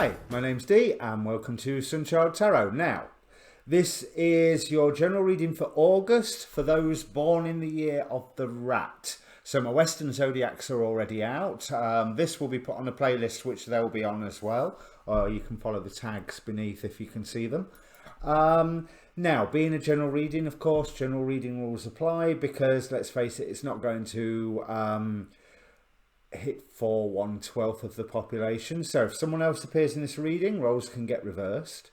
Hi, my name's Dee and welcome to Sunchild Tarot. Now, this is your general reading for August for those born in the year of the rat. So my Western Zodiacs are already out. This will be put on a playlist which they'll be on as well. Or you can follow the tags beneath if you can see them. Now, being a general reading, of course, general reading rules apply because, let's face it, it's not going to hit for 1/12 of the population. So if someone else appears in this reading, roles can get reversed.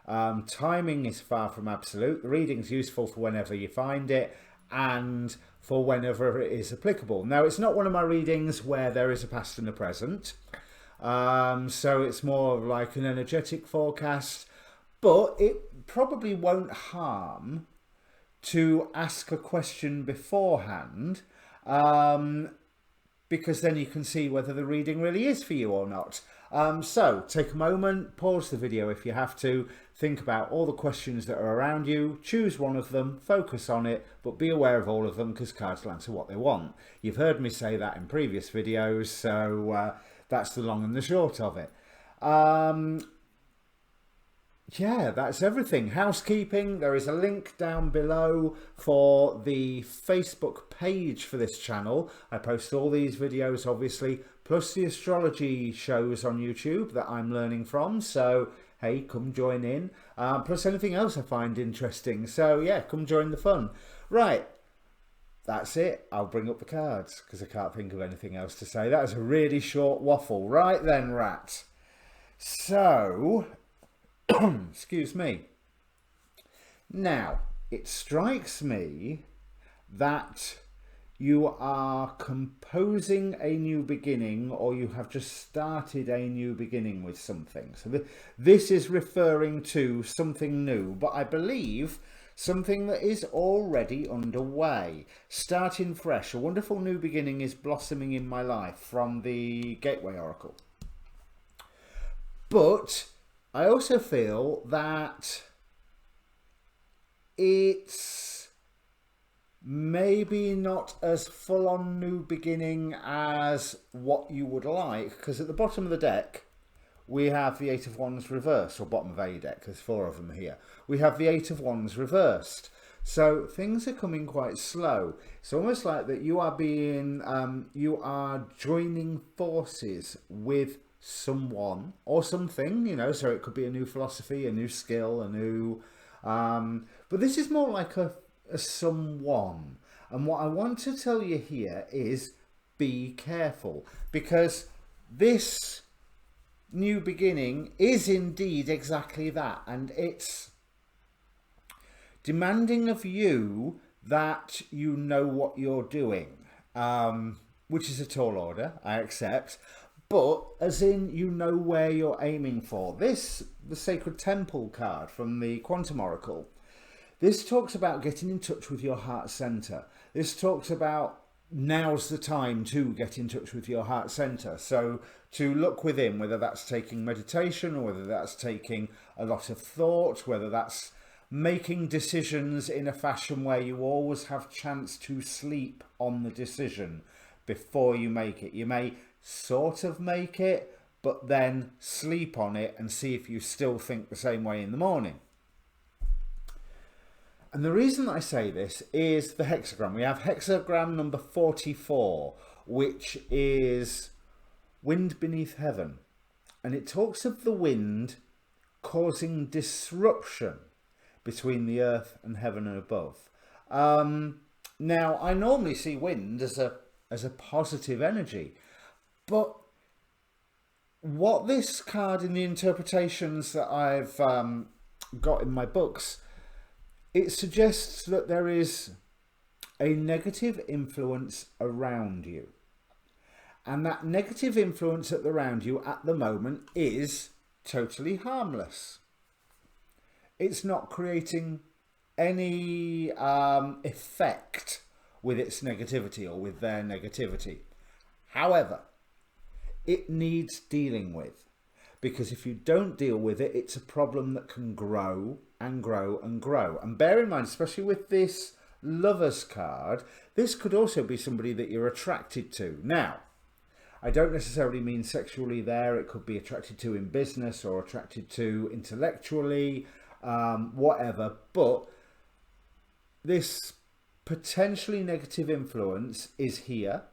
Timing is far from absolute. The reading's useful for whenever you find it and for whenever it is applicable. Now, it's not one of my readings where there is a past and a present. So it's more like an energetic forecast, but it probably won't harm to ask a question beforehand, because then you can see whether the reading really is for you or not. So take a moment, pause the video if you have to, think about all the questions that are around you, choose one of them, focus on it, but be aware of all of them because cards will answer what they want. You've heard me say that in previous videos, so that's the long and the short of it. Yeah, that's everything. Housekeeping, there is a link down below for the Facebook page for this channel. I post all these videos, obviously, plus the astrology shows on YouTube that I'm learning from. So, hey, come join in. Plus anything else I find interesting. So, yeah, come join the fun. Right, that's it. I'll bring up the cards because I can't think of anything else to say. That was a really short waffle. Right then, rat. So... excuse me. Now, it strikes me that you are composing a new beginning, or you have just started a new beginning with something. So this is referring to something new, but I believe something that is already underway. Starting fresh. A wonderful new beginning is blossoming in my life from the Gateway Oracle. But I also feel that it's maybe not as full-on new beginning as what you would like, because at the bottom of the deck we have the Eight of Wands reversed, or bottom of a deck, there's four of them here. We have the Eight of Wands reversed. So things are coming quite slow. It's almost like that you are being, you are joining forces with someone or something, you know, so it could be a new philosophy, a new skill, a new but this is more like a someone. And what I want to tell you here is be careful, because this new beginning is indeed exactly that, and it's demanding of you that you know what you're doing, which is a tall order, I accept. But as in, you know where you're aiming for. This, the Sacred Temple card from the Quantum Oracle, this talks about getting in touch with your heart center. This talks about now's the time to get in touch with your heart center. So to look within, whether that's taking meditation or whether that's taking a lot of thought, whether that's making decisions in a fashion where you always have chance to sleep on the decision before you make it. You may sort of make it, but then sleep on it and see if you still think the same way in the morning. And the reason that I say this is the hexagram. We have hexagram number 44, which is wind beneath heaven. And it talks of the wind causing disruption between the earth and heaven and above. Now, I normally see wind as a positive energy. But what this card in the interpretations that I've got in my books, it suggests that there is a negative influence around you. And that negative influence around you at the moment is totally harmless. It's not creating any effect with its negativity or with their negativity. However, it needs dealing with, because if you don't deal with it, it's a problem that can grow and grow and grow. And bear in mind, especially with this Lovers card, this could also be somebody that you're attracted to. Now, I don't necessarily mean sexually there. It could be attracted to in business or attracted to intellectually, whatever. But this potentially negative influence is here,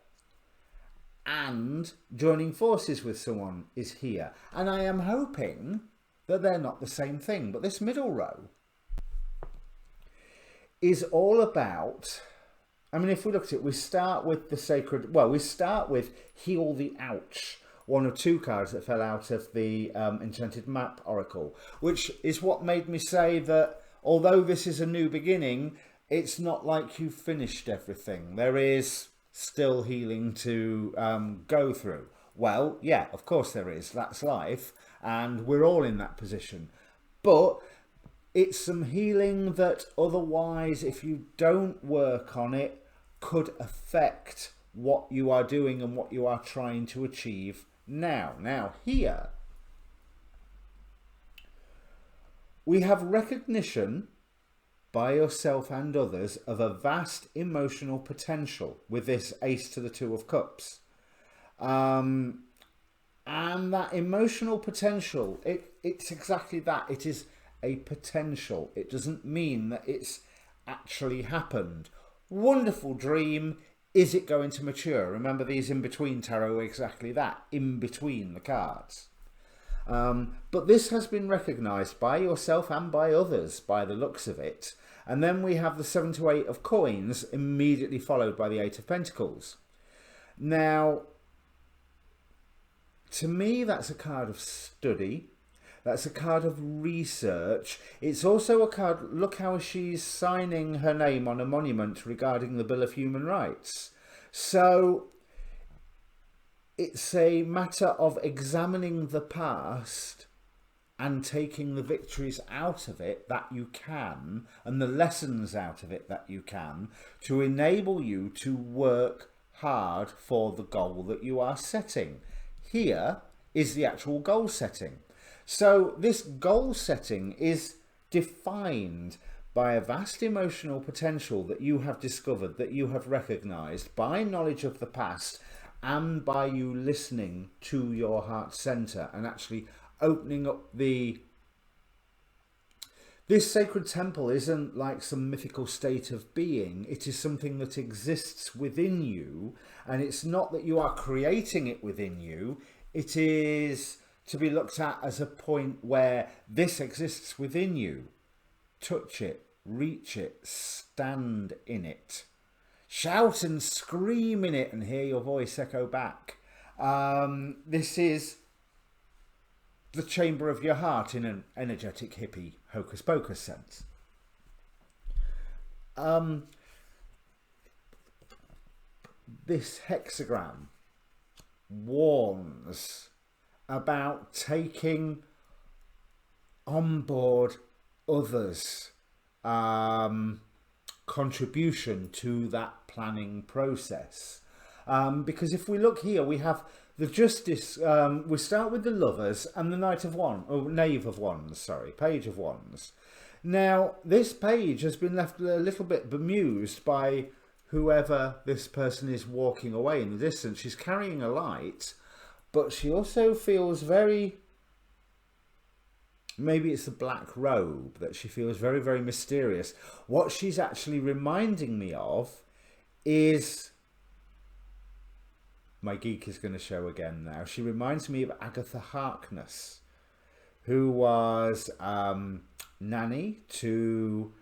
and joining forces with someone is here. And I am hoping that they're not the same thing. But this middle row is all about, I mean, if we look at it, we start with the sacred, well, we start with Heal the Ouch, one of two cards that fell out of the Enchanted Map Oracle, which is what made me say that although this is a new beginning, it's not like you've finished everything. There is still healing to go through. Well, yeah, of course there is. That's life, and we're all in that position. But it's some healing that otherwise, if you don't work on it, could affect what you are doing and what you are trying to achieve now. Now, here, we have recognition by yourself and others of a vast emotional potential with this Ace to the Two of Cups. And that emotional potential, it's exactly that. It is a potential. It doesn't mean that it's actually happened. Wonderful dream. Is it going to mature? Remember, these in-between tarot are exactly that, in between the cards. But this has been recognised by yourself and by others by the looks of it. And then we have the 7 to 8 of coins, immediately followed by the 8 of pentacles. Now, to me, that's a card of study. That's a card of research. It's also a card, look how she's signing her name on a monument regarding the Bill of Human Rights. So it's a matter of examining the past and taking the victories out of it that you can, and the lessons out of it that you can, to enable you to work hard for the goal that you are setting. Here is the actual goal setting. So this goal setting is defined by a vast emotional potential that you have discovered, that you have recognized by knowledge of the past and by you listening to your heart center and actually opening up the... This sacred temple isn't like some mythical state of being. It is something that exists within you, and it's not that you are creating it within you. It is to be looked at as a point where this exists within you. Touch it, reach it, stand in it. Shout and scream in it and hear your voice echo back. This is the chamber of your heart in an energetic hippie hocus pocus sense. This hexagram warns about taking on board others' contribution to that planning process. Because if we look here, we have the Justice, we start with the Lovers and the Knight of Wands, or Knave of Wands, sorry, Page of Wands. Now, this page has been left a little bit bemused by whoever this person is walking away in the distance. She's carrying a light, but she also feels very, maybe it's the black robe, that she feels very, very mysterious. What she's actually reminding me of is, my geek is going to show again now. She reminds me of Agatha Harkness, who was nanny to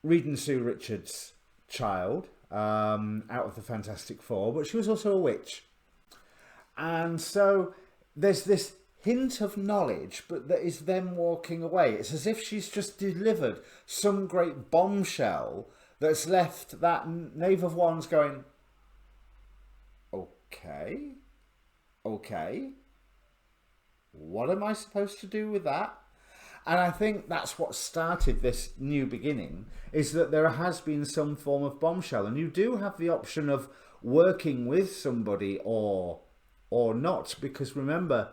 Reed and Sue Richards' child out of the Fantastic Four, but she was also a witch. And so there's this hint of knowledge, but that is them walking away. It's as if she's just delivered some great bombshell that's left that Knave of Wands going, okay, what am I supposed to do with that? And I think that's what started this new beginning, is that there has been some form of bombshell, and you do have the option of working with somebody or not, because remember,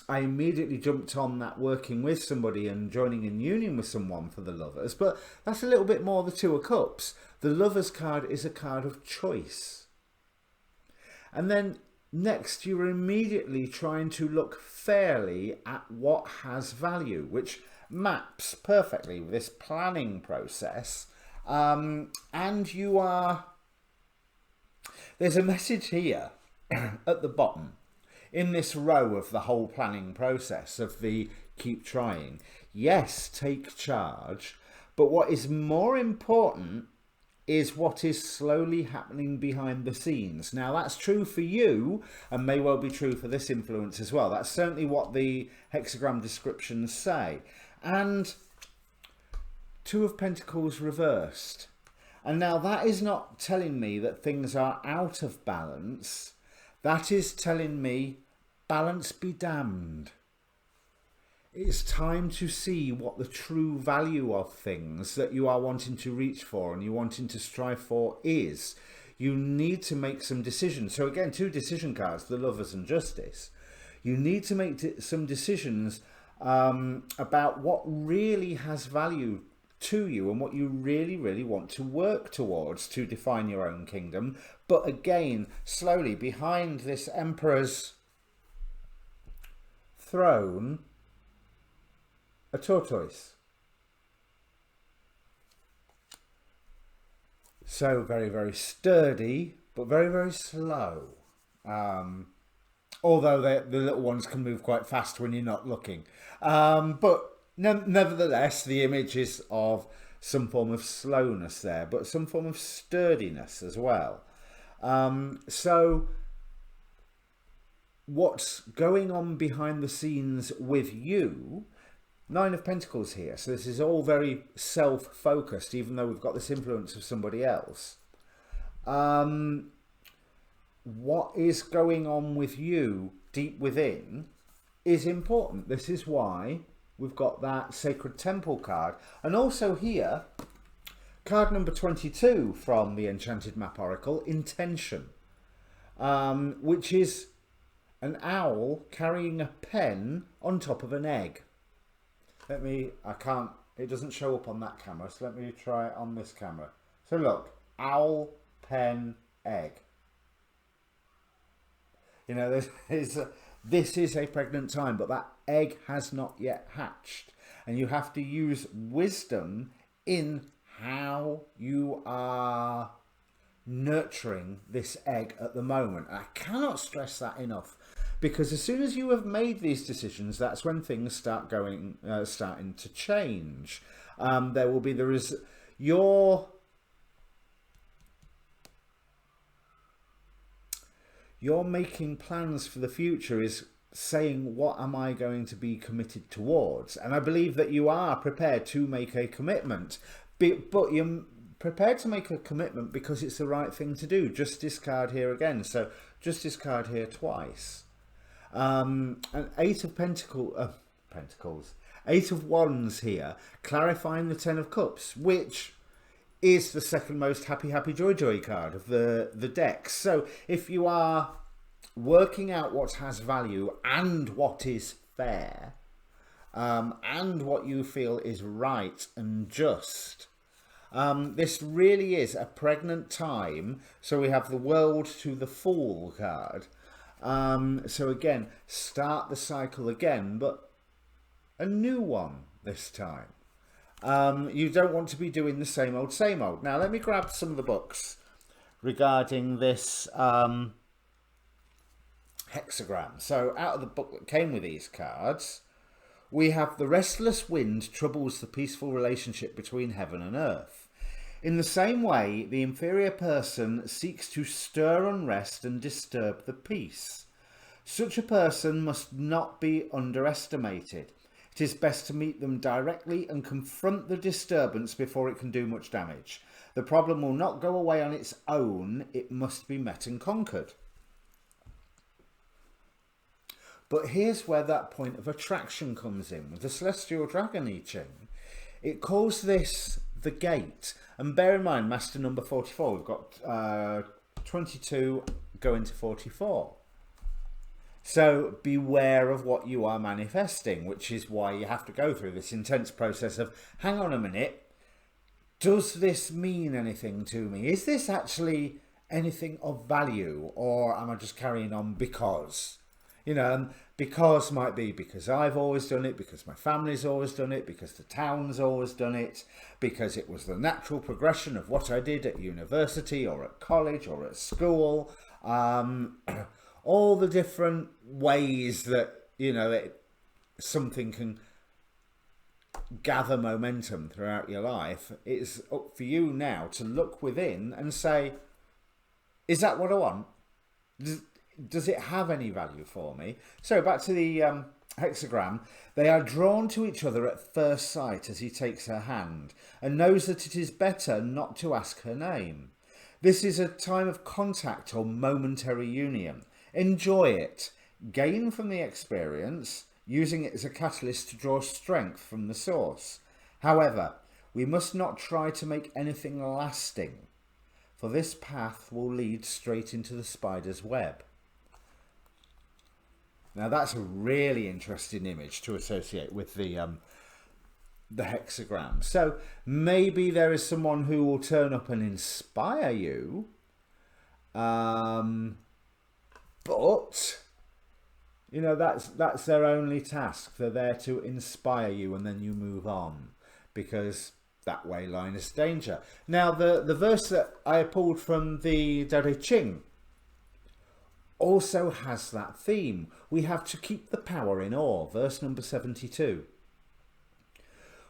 I immediately jumped on that working with somebody and joining in union with someone for the Lovers, but that's a little bit more the Two of Cups. The Lovers card is a card of choice. And then next, you're immediately trying to look fairly at what has value, which maps perfectly with this planning process. And there's a message here at the bottom in this row of the whole planning process of the keep trying. Yes, take charge, but what is more important is what is slowly happening behind the scenes. Now, that's true for you and may well be true for this influence as well. That's certainly what the hexagram descriptions say. And Two of Pentacles reversed. And now that is not telling me that things are out of balance. That is telling me balance be damned. It's time to see what the true value of things that you are wanting to reach for and you're wanting to strive for is. You need to make some decisions. So again, two decision cards, the Lovers and Justice. You need to make some decisions about what really has value to you and what you really, really want to work towards to define your own kingdom. But again, slowly behind this Emperor's throne, a tortoise. So very, very sturdy, but very, very slow. Although the little ones can move quite fast when you're not looking. But nevertheless, the image is of some form of slowness there, but some form of sturdiness as well. So what's going on behind the scenes with you? Nine of Pentacles here. So this is all very self-focused, even though we've got this influence of somebody else. What is going on with you deep within is important. This is why we've got that Sacred Temple card. And also here, card number 22 from the Enchanted Map Oracle, Intention, which is an owl carrying a pen on top of an egg. It doesn't show up on that camera, so let me try it on this camera. So look, owl, pen, egg. You know, this is a pregnant time, but that egg has not yet hatched. And you have to use wisdom in how you are nurturing this egg at the moment. I cannot stress that enough. Because as soon as you have made these decisions, that's when things start starting to change. There will be your making plans for the future is saying, what am I going to be committed towards? And I believe that you are prepared to make a commitment, but you're prepared to make a commitment because it's the right thing to do. Justice card here again. So Justice card here twice. An Eight of Pentacles, Eight of Wands here, clarifying the Ten of Cups, which is the second most happy, joy card of the deck. So if you are working out what has value and what is fair, and what you feel is right and just, this really is a pregnant time. So we have the World to the Fool card. So again, start the cycle again, but a new one this time. You don't want to be doing the same old, same old. Now, let me grab some of the books regarding this hexagram. So out of the book that came with these cards, we have The Restless Wind Troubles the Peaceful Relationship Between Heaven and Earth. In the same way, the inferior person seeks to stir unrest and disturb the peace. Such a person must not be underestimated. It is best to meet them directly and confront the disturbance before it can do much damage. The problem will not go away on its own. It must be met and conquered. But here's where that point of attraction comes in with the Celestial Dragon I Ching. It calls this the gate. And bear in mind, master number 44, we've got 22 going to 44. So beware of what you are manifesting, which is why you have to go through this intense process of, hang on a minute, does this mean anything to me? Is this actually anything of value, or am I just carrying on because? You know, and because might be because I've always done it, because my family's always done it, because the town's always done it, because it was the natural progression of what I did at university or at college or at school. All the different ways that, you know, something can gather momentum throughout your life. It's up for you now to look within and say, is that what I want? Does it have any value for me? So back to the hexagram. They are drawn to each other at first sight as he takes her hand and knows that it is better not to ask her name. This is a time of contact or momentary union. Enjoy it. Gain from the experience, using it as a catalyst to draw strength from the source. However, we must not try to make anything lasting, for this path will lead straight into the spider's web. Now that's a really interesting image to associate with the hexagram. So maybe there is someone who will turn up and inspire you, but you know, that's their only task. They're there to inspire you, and then you move on, because that way line is danger. Now the verse that I pulled from the Tao Te Ching also has that theme. We have to keep the power in awe. Verse number 72.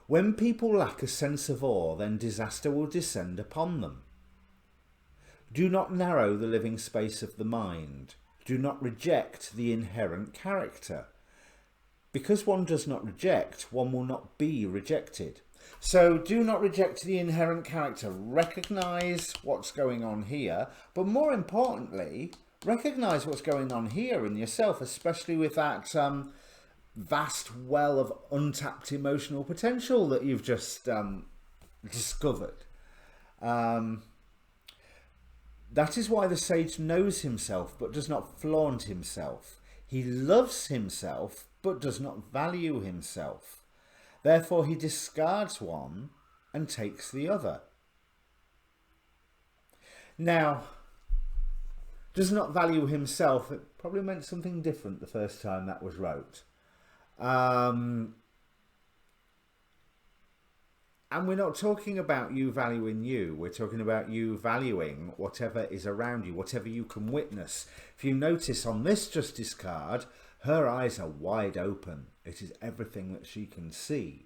When people lack a sense of awe, then disaster will descend upon them. Do not narrow the living space of the mind. Do not reject the inherent character. Because one does not reject, one will not be rejected. So do not reject the inherent character. Recognize what's going on here, but more importantly, recognize what's going on here in yourself, especially with that vast well of untapped emotional potential that you've just discovered. That is why the sage knows himself but does not flaunt himself. He loves himself but does not value himself. Therefore he discards one and takes the other. Now, does not value himself, it probably meant something different the first time that was wrote. And we're not talking about you valuing you. We're talking about you valuing whatever is around you, whatever you can witness. If you notice on this Justice card, her eyes are wide open. It is everything that she can see.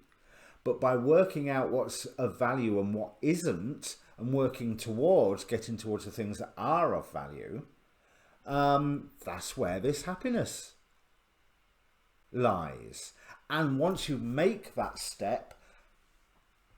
But by working out what's of value and what isn't, and working towards, getting towards the things that are of value, that's where this happiness lies. And once you make that step,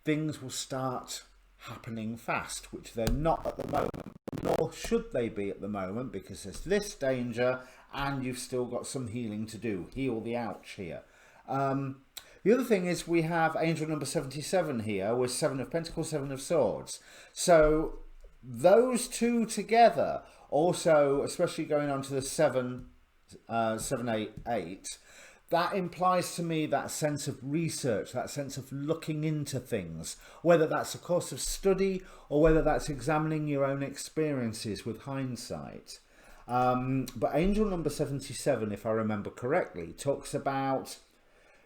things will start happening fast, which they're not at the moment, nor should they be at the moment, because there's this danger and you've still got some healing to do. Heal the ouch here. The other thing is we have angel number 77 here with 7 of Pentacles, 7 of Swords. So those two together, also, especially going on to the 7, 8, 8, that implies to me that sense of research, that sense of looking into things, whether that's a course of study or whether that's examining your own experiences with hindsight. But angel number 77, if I remember correctly, talks about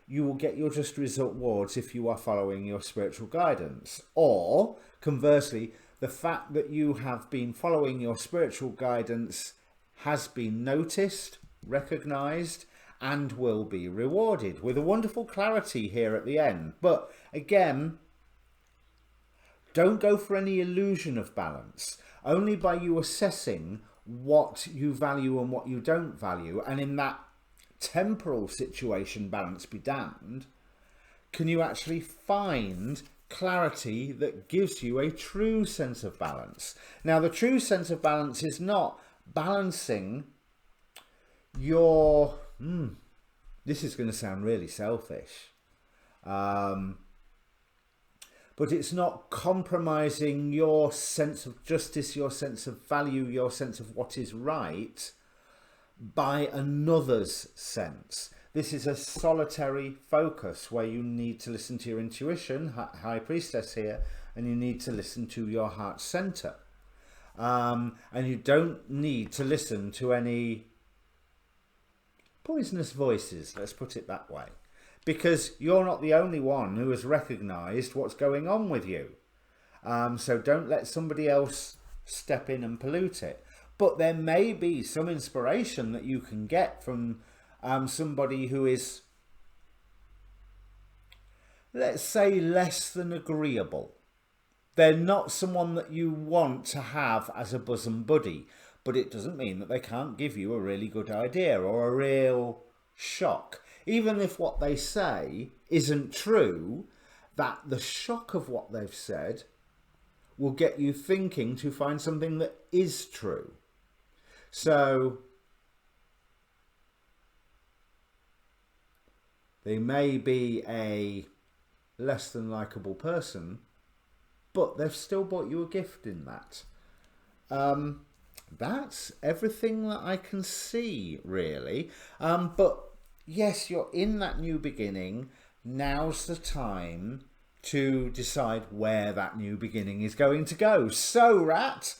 you will get your just rewards if you are following your spiritual guidance. Or, conversely, the fact that you have been following your spiritual guidance has been noticed, recognized, and will be rewarded, with a wonderful clarity here at the end. But again, don't go for any illusion of balance. Only by you assessing what you value and what you don't value, and in that temporal situation, balance be damned, can you actually find clarity that gives you a true sense of balance. Now, the true sense of balance is not balancing your this is going to sound really selfish, but it's not compromising your sense of justice, your sense of value, your sense of what is right by another's sense. This is a solitary focus where you need to listen to your intuition, High Priestess here, and you need to listen to your heart center. And you don't need to listen to any poisonous voices, let's put it that way, because you're not the only one who has recognised what's going on with you. So don't let somebody else step in and pollute it. But there may be some inspiration that you can get from somebody who is, let's say, less than agreeable. They're not someone that you want to have as a bosom buddy, but it doesn't mean that they can't give you a really good idea or a real shock. Even if what they say isn't true, that the shock of what they've said will get you thinking to find something that is true. So they may be a less than likable person, but they've still bought you a gift in that. That's everything that I can see, really. But yes, you're in that new beginning. Now's the time to decide where that new beginning is going to go. So, Rat,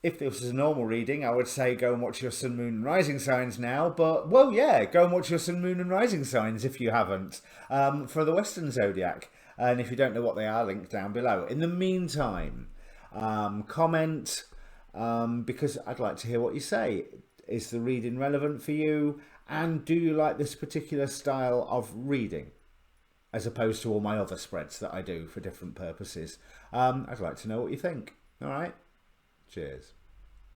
if this was a normal reading, I would say go and watch your sun, moon and rising signs now. But, well, yeah, go and watch your sun, moon and rising signs if you haven't, for the Western Zodiac. And if you don't know what they are, link down below. In the meantime, comment, because I'd like to hear what you say. Is the reading relevant for you? And do you like this particular style of reading, as opposed to all my other spreads that I do for different purposes? I'd like to know what you think. All right. Cheers.